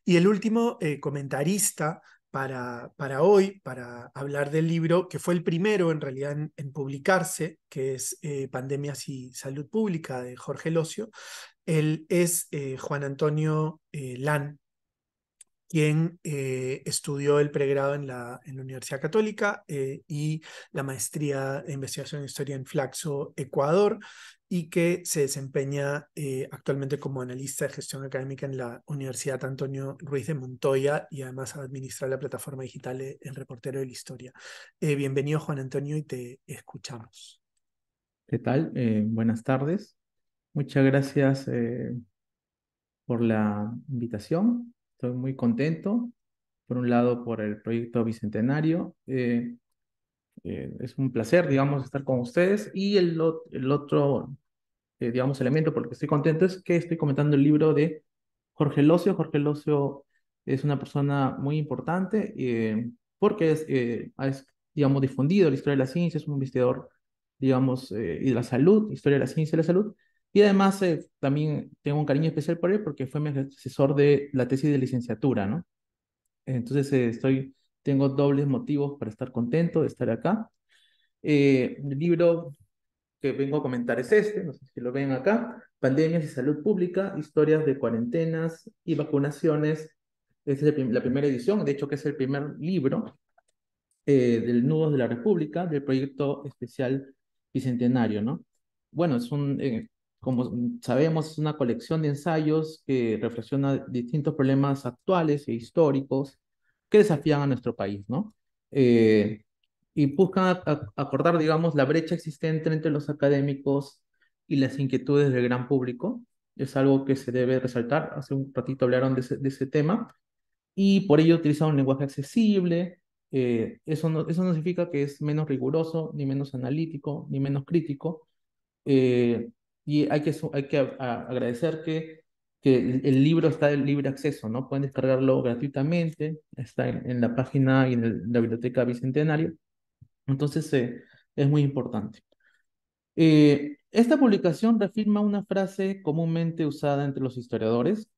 Y el último comentarista para hoy, para hablar del libro, que fue el primero en realidad en publicarse, que es Pandemias y Salud Pública de Jorge Locio. Él es Juan Antonio Lan, quien estudió el pregrado en la Universidad Católica y la maestría de investigación en historia en Flaxo, Ecuador, y que se desempeña actualmente como analista de gestión académica en la Universidad Antonio Ruiz de Montoya y además administra la plataforma digital El Reportero de la Historia. Bienvenido, Juan Antonio, y te escuchamos. ¿Qué tal? Buenas tardes. Muchas gracias por la invitación. Estoy muy contento, por un lado, por el proyecto Bicentenario. Es un placer, digamos, estar con ustedes. Y el otro, digamos, elemento por el que estoy contento es que estoy comentando el libro de Jorge Locio. Jorge Locio es una persona muy importante porque digamos, difundido la historia de la ciencia, es un investigador, digamos, y de la salud, historia de la ciencia y la salud. Y además también tengo un cariño especial por él porque fue mi asesor de la tesis de licenciatura, ¿no? Entonces tengo dobles motivos para estar contento de estar acá. El libro que vengo a comentar es este, no sé si lo ven acá, Pandemias y Salud Pública, historias de cuarentenas y vacunaciones. Esta es la primera edición, de hecho que es el primer libro del Nudos de la República, del proyecto especial Bicentenario, ¿no? Bueno, como sabemos, es una colección de ensayos que reflexiona distintos problemas actuales e históricos que desafían a nuestro país, ¿no? Eh, y buscan acordar, digamos, la brecha existente entre los académicos y las inquietudes del gran público. Es algo que se debe resaltar. Hace un ratito hablaron de ese tema y por ello utiliza un lenguaje accesible. Eso no significa que es menos riguroso, ni menos analítico, ni menos crítico. Eh, y hay que agradecer que el libro está de libre acceso, ¿no? Pueden descargarlo gratuitamente, está en la página y en la biblioteca Bicentenario. Entonces, es muy importante. Esta publicación reafirma una frase comúnmente usada entre los historiadores: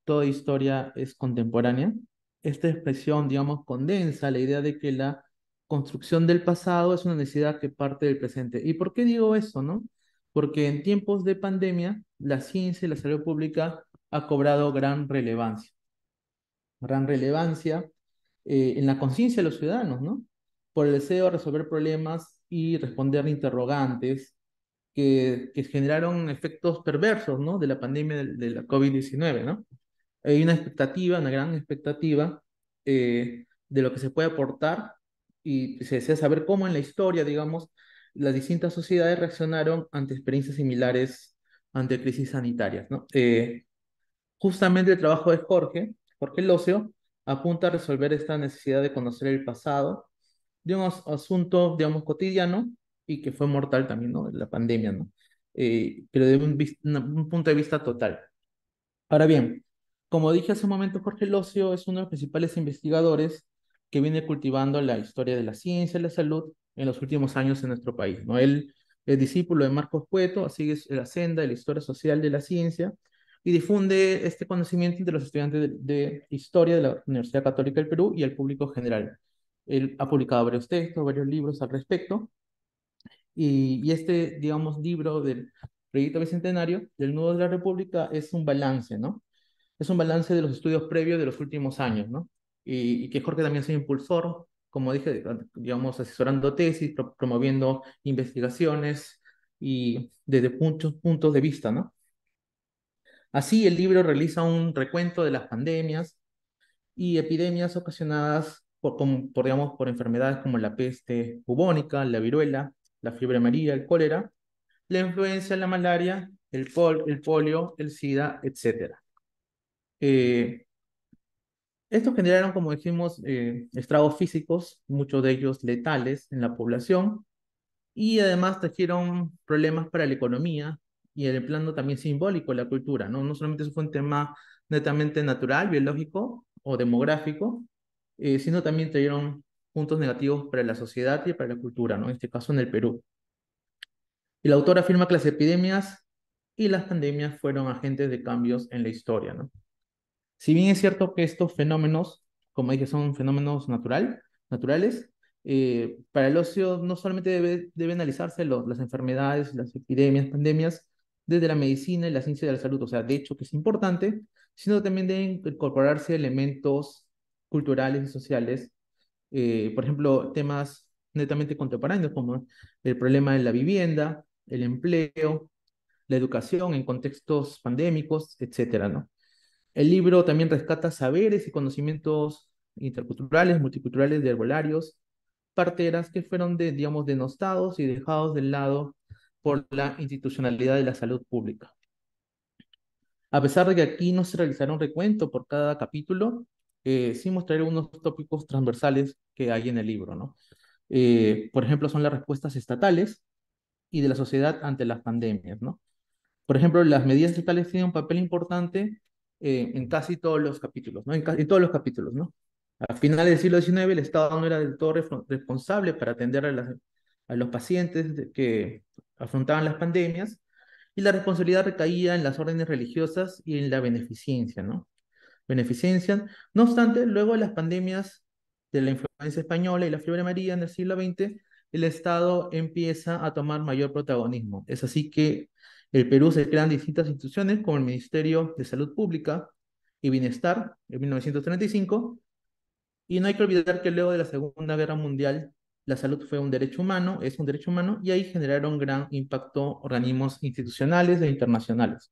toda historia es contemporánea. Esta expresión, digamos, condensa la idea de que la construcción del pasado es una necesidad que parte del presente. ¿Y por qué digo eso, no? Porque en tiempos de pandemia, la ciencia y la salud pública ha cobrado gran relevancia en la conciencia de los ciudadanos, ¿no? Por el deseo de resolver problemas y responder a interrogantes que generaron efectos perversos, ¿no? De la pandemia de la COVID-19, ¿no? Hay una expectativa, una gran expectativa de lo que se puede aportar y se desea saber cómo en la historia, digamos, las distintas sociedades reaccionaron ante experiencias similares ante crisis sanitarias, ¿no? Justamente el trabajo de Jorge Locio, apunta a resolver esta necesidad de conocer el pasado de un asunto, digamos, cotidiano y que fue mortal también, ¿no? La pandemia, ¿no? Pero de un punto de vista total. Ahora bien, como dije hace un momento, Jorge Locio es uno de los principales investigadores que viene cultivando la historia de la ciencia y la salud en los últimos años en nuestro país, ¿no? Él es discípulo de Marcos Cueto, sigue la senda de la historia social de la ciencia y difunde este conocimiento entre los estudiantes de historia de la Universidad Católica del Perú y al público general. Él ha publicado varios textos, varios libros al respecto, y este, digamos, libro del Proyecto Bicentenario del Nudo de la República es un balance, ¿no? Es un balance de los estudios previos de los últimos años, ¿no? Y que Jorge también sea impulsor, como dije, digamos, asesorando tesis, promoviendo investigaciones y desde muchos puntos de vista, ¿no? Así, el libro realiza un recuento de las pandemias y epidemias ocasionadas digamos, por enfermedades como la peste bubónica, la viruela, la fiebre amarilla, el cólera, la influenza, la malaria, el polio, el SIDA, etcétera. Eh, Estos generaron, como dijimos, estragos físicos, muchos de ellos letales en la población, y además trajeron problemas para la economía y en el plano también simbólico, la cultura, ¿no? No solamente eso fue un tema netamente natural, biológico o demográfico, sino también trajeron puntos negativos para la sociedad y para la cultura, ¿no? En este caso en el Perú. El autor afirma que las epidemias y las pandemias fueron agentes de cambios en la historia, ¿no? Si bien es cierto que estos fenómenos, como dije, son fenómenos naturales, para el ocio no solamente debe analizarse las enfermedades, las epidemias, pandemias, desde la medicina y la ciencia de la salud, o sea, de hecho que es importante, sino también deben incorporarse elementos culturales y sociales, por ejemplo, temas netamente contemporáneos como el problema de la vivienda, el empleo, la educación en contextos pandémicos, etcétera, ¿no? El libro también rescata saberes y conocimientos interculturales, multiculturales de herbolarios, parteras que fueron, digamos, denostados y dejados de lado por la institucionalidad de la salud pública. A pesar de que aquí no se realizará un recuento por cada capítulo, sí mostraré unos tópicos transversales que hay en el libro, ¿no? Por ejemplo, son las respuestas estatales y de la sociedad ante las pandemias, ¿no? Por ejemplo, las medidas estatales tienen un papel importante en casi todos los capítulos, ¿no? En todos los capítulos, ¿no? A finales del siglo XIX, el Estado no era del todo responsable para atender a los pacientes que afrontaban las pandemias, y la responsabilidad recaía en las órdenes religiosas y en la beneficencia, ¿no? Beneficencia. No obstante, luego de las pandemias de la influencia española y la fiebre amarilla en el siglo XX, el Estado empieza a tomar mayor protagonismo. Es así que el Perú se crean distintas instituciones como el Ministerio de Salud Pública y Bienestar en 1935, y no hay que olvidar que luego de la Segunda Guerra Mundial la salud fue un derecho humano, es un derecho humano, y ahí generaron gran impacto organismos institucionales e internacionales.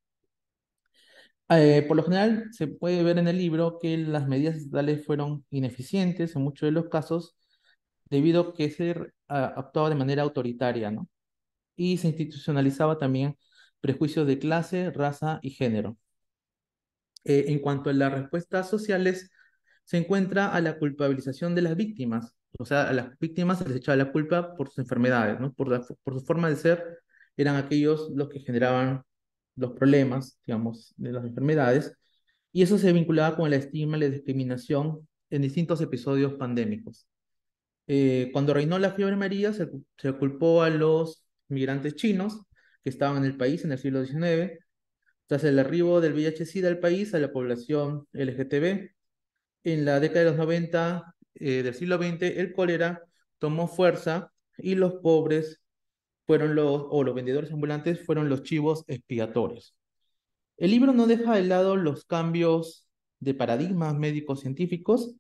Por lo general, se puede ver en el libro que las medidas estatales fueron ineficientes en muchos de los casos debido a que se actuaba de manera autoritaria, ¿no? Y se institucionalizaba también prejuicios de clase, raza y género. En cuanto a las respuestas sociales, se encuentra a la culpabilización de las víctimas. O sea, a las víctimas se les echaba la culpa por sus enfermedades, ¿no? Por su forma de ser, eran aquellos los que generaban los problemas, digamos, de las enfermedades. Y eso se vinculaba con el estigma y la discriminación en distintos episodios pandémicos. Cuando reinó la fiebre amarilla, se culpó a los migrantes chinos que estaban en el país en el siglo XIX. Tras el arribo del VIH-Sida al país, a la población LGTB, en la década de los 90 del siglo XX, el cólera tomó fuerza y los pobres o los vendedores ambulantes fueron los chivos expiatorios. El libro no deja de lado los cambios de paradigmas médicos científicos,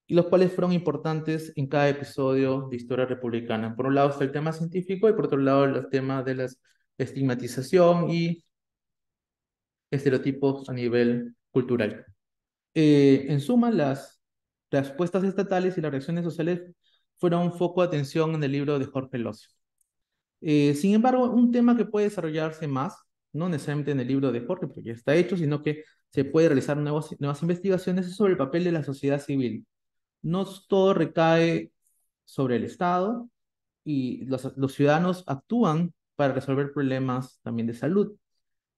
y los cuales fueron importantes en cada episodio de Historia Republicana. Por un lado está el tema científico y por otro lado los temas de la estigmatización y estereotipos a nivel cultural. En suma, las respuestas estatales y las reacciones sociales fueron un foco de atención en el libro de Jorge Locio. Sin embargo, un tema que puede desarrollarse más, no necesariamente en el libro de Jorge, porque ya está hecho, sino que se puede realizar nuevas investigaciones, es sobre el papel de la sociedad civil. No todo recae sobre el Estado, y los ciudadanos actúan para resolver problemas también de salud.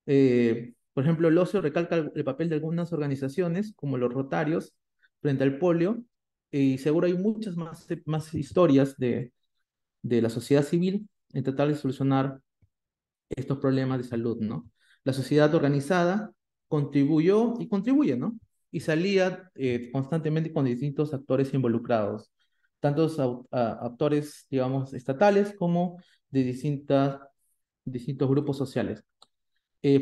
Por ejemplo, el ocio recalca el papel de algunas organizaciones, como los Rotarios, frente al polio, y seguro hay muchas más historias de la sociedad civil en tratar de solucionar estos problemas de salud, ¿no? La sociedad organizada contribuyó y contribuye, ¿no? Y salía constantemente con distintos actores involucrados, tantos actores, digamos, estatales como de distintos grupos sociales.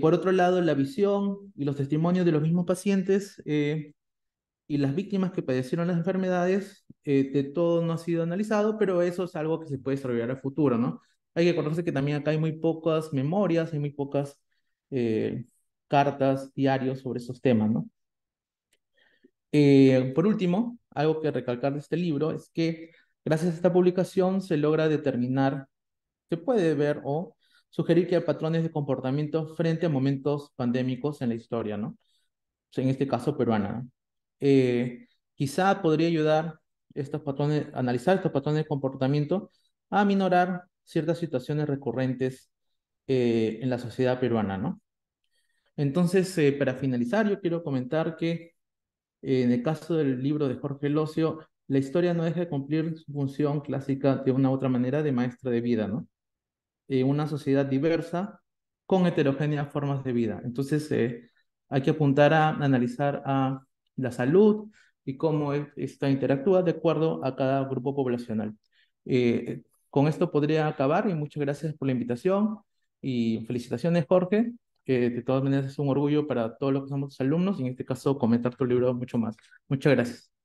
Por otro lado, la visión y los testimonios de los mismos pacientes y las víctimas que padecieron las enfermedades, de todo no ha sido analizado, pero eso es algo que se puede desarrollar a futuro, ¿no? Hay que acordarse que también acá hay muy pocas memorias, hay muy pocas eh, cartas, diarios sobre esos temas, ¿no? Por último, algo que recalcar de este libro es que gracias a esta publicación se logra determinar, se puede ver o sugerir que hay patrones de comportamiento frente a momentos pandémicos en la historia, ¿no? En este caso peruana, ¿no? Quizá podría ayudar analizar estos patrones de comportamiento a minorar ciertas situaciones recurrentes en la sociedad peruana, ¿no? Entonces, para finalizar, yo quiero comentar que en el caso del libro de Jorge Locio, la historia no deja de cumplir su función clásica de una u otra manera de maestra de vida, ¿no? Una sociedad diversa con heterogéneas formas de vida. Entonces, hay que apuntar a analizar a la salud y cómo esta interactúa de acuerdo a cada grupo poblacional. Con esto podría acabar y muchas gracias por la invitación y felicitaciones, Jorge, que de todas maneras es un orgullo para todos los que somos alumnos y en este caso comentar tu libro mucho más. Muchas gracias.